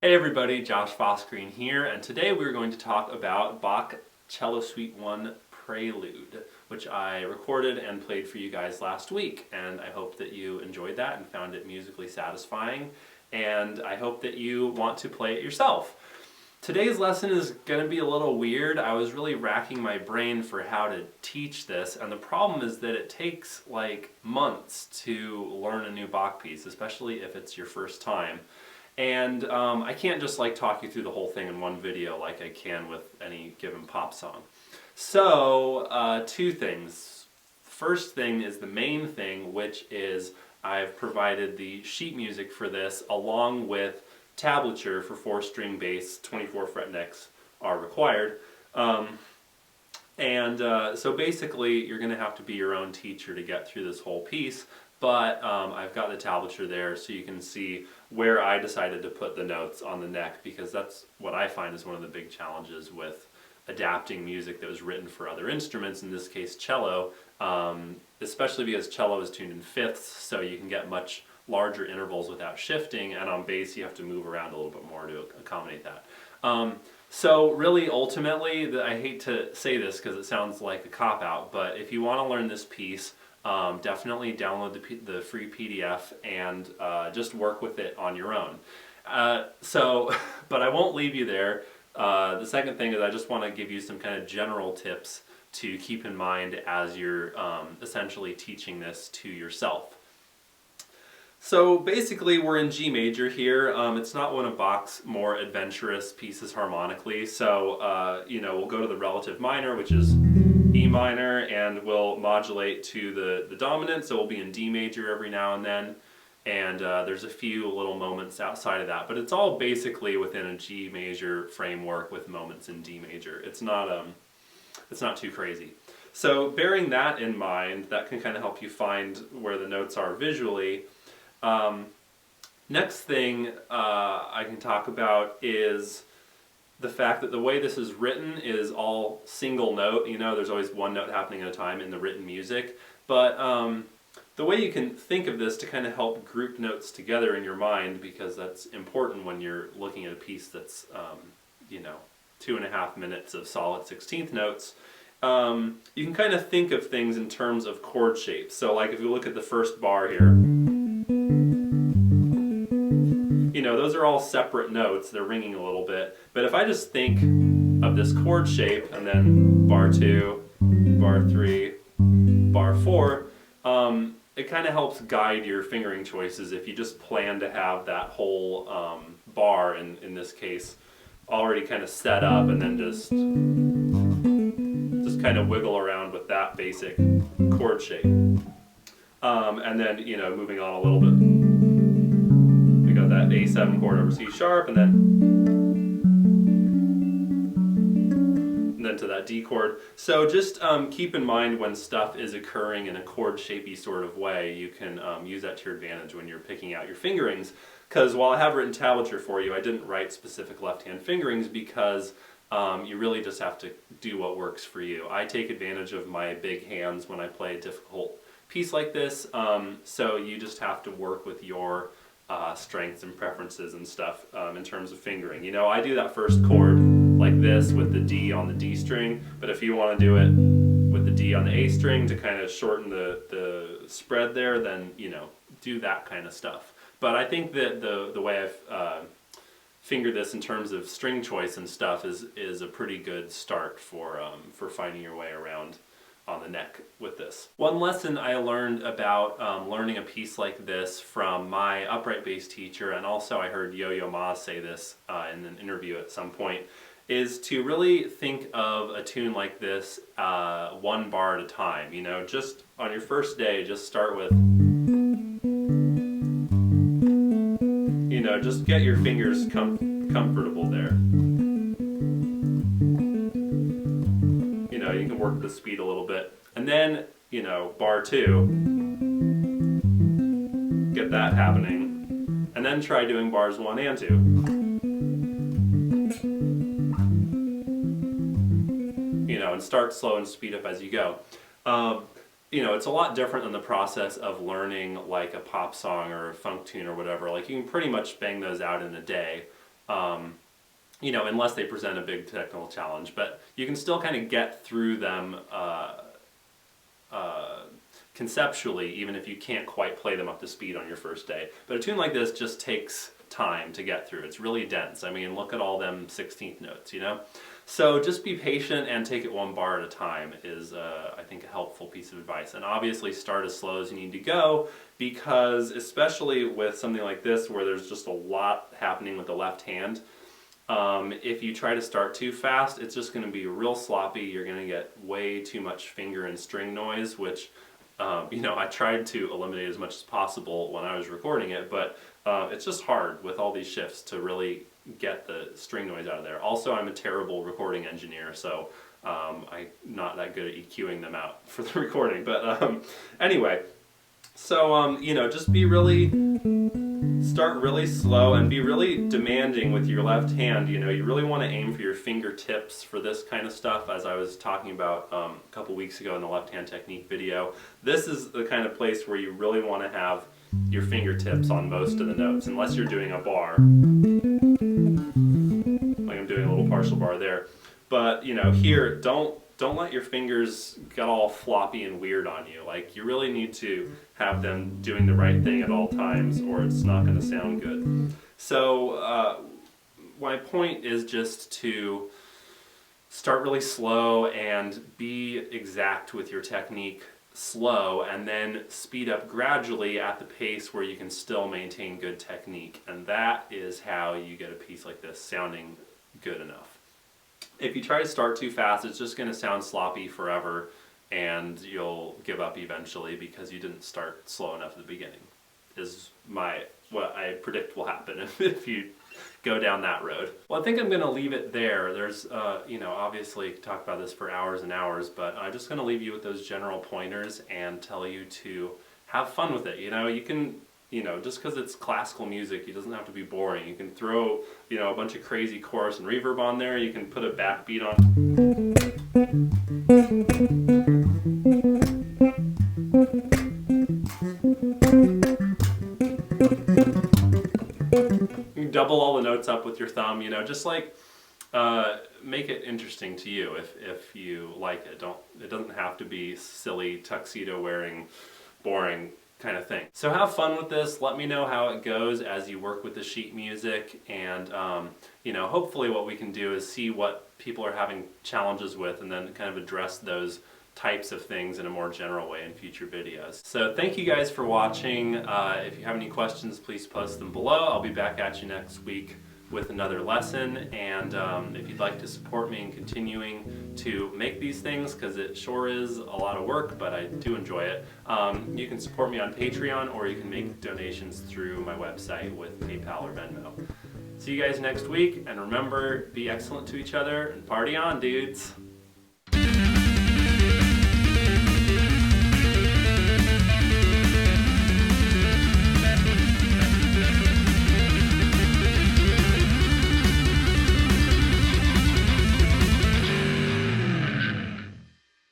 Hey everybody, Josh Fossgreen here, and today we're going to talk about Bach Cello Suite 1 Prelude, which I recorded and played for you guys last week, and I hope that you enjoyed that and found it musically satisfying, and I hope that you want to play it yourself. Today's lesson is going to be a little weird. I was really racking my brain for how to teach this, and the problem is that it takes like months to learn a new Bach piece, especially if it's your first time. And I can't just like talk you through the whole thing in one video like I can with any given pop song. So, two things. First thing is the main thing, which is I've provided the sheet music for this along with tablature for 4-string bass, 24 fret necks are required. So basically you're going to have to be your own teacher to get through this whole piece. But I've got the tablature there so you can see where I decided to put the notes on the neck, because that's what I find is one of the big challenges with adapting music that was written for other instruments, in this case cello, especially because cello is tuned in fifths, so you can get much larger intervals without shifting, and on bass you have to move around a little bit more to accommodate that. So really ultimately, I hate to say this because it sounds like a cop-out, but if you want to learn this piece, definitely download the free PDF and just work with it on your own. But I won't leave you there. The second thing is I just want to give you some kind of general tips to keep in mind as you're essentially teaching this to yourself. So basically we're in G major here. It's not one of Bach's more adventurous pieces harmonically, so we'll go to the relative minor, which is E minor, and we'll modulate to the dominant, so we'll be in D major every now and then, and there's a few little moments outside of that, but it's all basically within a G major framework with moments in D major. It's not too crazy. So bearing that in mind, that can kind of help you find where the notes are visually. Next thing I can talk about is the fact that the way this is written is all single note. You know, there's always one note happening at a time in the written music, but the way you can think of this to kind of help group notes together in your mind, because that's important when you're looking at a piece that's 2.5 minutes of solid 16th notes, you can kind of think of things in terms of chord shapes. So like if you look at the first bar here, those are all separate notes, they're ringing a little bit, but if I just think of this chord shape, and then bar 2, bar 3, bar 4, it kind of helps guide your fingering choices if you just plan to have that whole bar, in this case, already kind of set up, and then just kind of wiggle around with that basic chord shape. And then, moving on a little bit, that A7 chord over C sharp, and then to that D chord. So just keep in mind when stuff is occurring in a chord shapey sort of way, you can use that to your advantage when you're picking out your fingerings. Because while I have written tablature for you, I didn't write specific left-hand fingerings because you really just have to do what works for you. I take advantage of my big hands when I play a difficult piece like this, so you just have to work with your strengths and preferences and stuff in terms of fingering. I do that first chord like this with the D on the D string, but if you want to do it with the D on the A string to kind of shorten the spread there, then do that kind of stuff. But I think that the way I've fingered this in terms of string choice and stuff is a pretty good start for finding your way around on the neck with this. One lesson I learned about learning a piece like this from my upright bass teacher, and also I heard Yo-Yo Ma say this in an interview at some point, is to really think of a tune like this one bar at a time. Just on your first day, just start with, just get your fingers comfortable there. You can work the speed a little bit. And then, bar 2, get that happening. And then try doing bars 1 and 2. And start slow and speed up as you go. It's a lot different than the process of learning like a pop song or a funk tune or whatever. Like you can pretty much bang those out in a day. you know, unless they present a big technical challenge. But you can still kind of get through them conceptually, even if you can't quite play them up to speed on your first day. But a tune like this just takes time to get through. It's really dense. I mean, look at all them 16th notes, you know? So just be patient and take it one bar at a time is, I think, a helpful piece of advice. And obviously start as slow as you need to go, because especially with something like this where there's just a lot happening with the left hand, if you try to start too fast, it's just going to be real sloppy. You're going to get way too much finger and string noise, which you know, I tried to eliminate as much as possible when I was recording it, but it's just hard with all these shifts to really get the string noise out of there. Also, I'm a terrible recording engineer, so I'm not that good at EQing them out for the recording. But anyway, so you know, just start really slow and be really demanding with your left hand. You know, you really want to aim for your fingertips for this kind of stuff, as I was talking about a couple weeks ago in the left hand technique video. This is the kind of place where you really want to have your fingertips on most of the notes, unless you're doing a bar, like I'm doing a little partial bar there. But you know, here, don't let your fingers get all floppy and weird on you. Like, you really need to have them doing the right thing at all times, or it's not going to sound good. So my point is just to start really slow and be exact with your technique slow, and then speed up gradually at the pace where you can still maintain good technique. And that is how you get a piece like this sounding good enough. If you try to start too fast, it's just going to sound sloppy forever, and you'll give up eventually because you didn't start slow enough at the beginning, is what I predict will happen if you go down that road. Well, I think I'm going to leave it there. There's, you know, obviously talk about this for hours and hours, but I'm just going to leave you with those general pointers and tell you to have fun with it. You know, you can, you know, just because it's classical music, it doesn't have to be boring. You can throw, you know, a bunch of crazy chorus and reverb on there. You can put a backbeat on. You can double all the notes up with your thumb, you know, just like make it interesting to you if you like it. It doesn't have to be silly tuxedo wearing, boring kind of thing. So have fun with this. Let me know how it goes as you work with the sheet music, and you know, hopefully what we can do is see what people are having challenges with and then kind of address those types of things in a more general way in future videos. So thank you guys for watching. If you have any questions, please post them below. I'll be back at you next week with another lesson, and if you'd like to support me in continuing to make these things, because it sure is a lot of work, but I do enjoy it, you can support me on Patreon, or you can make donations through my website with PayPal or Venmo. See you guys next week, and remember, be excellent to each other and party on, dudes!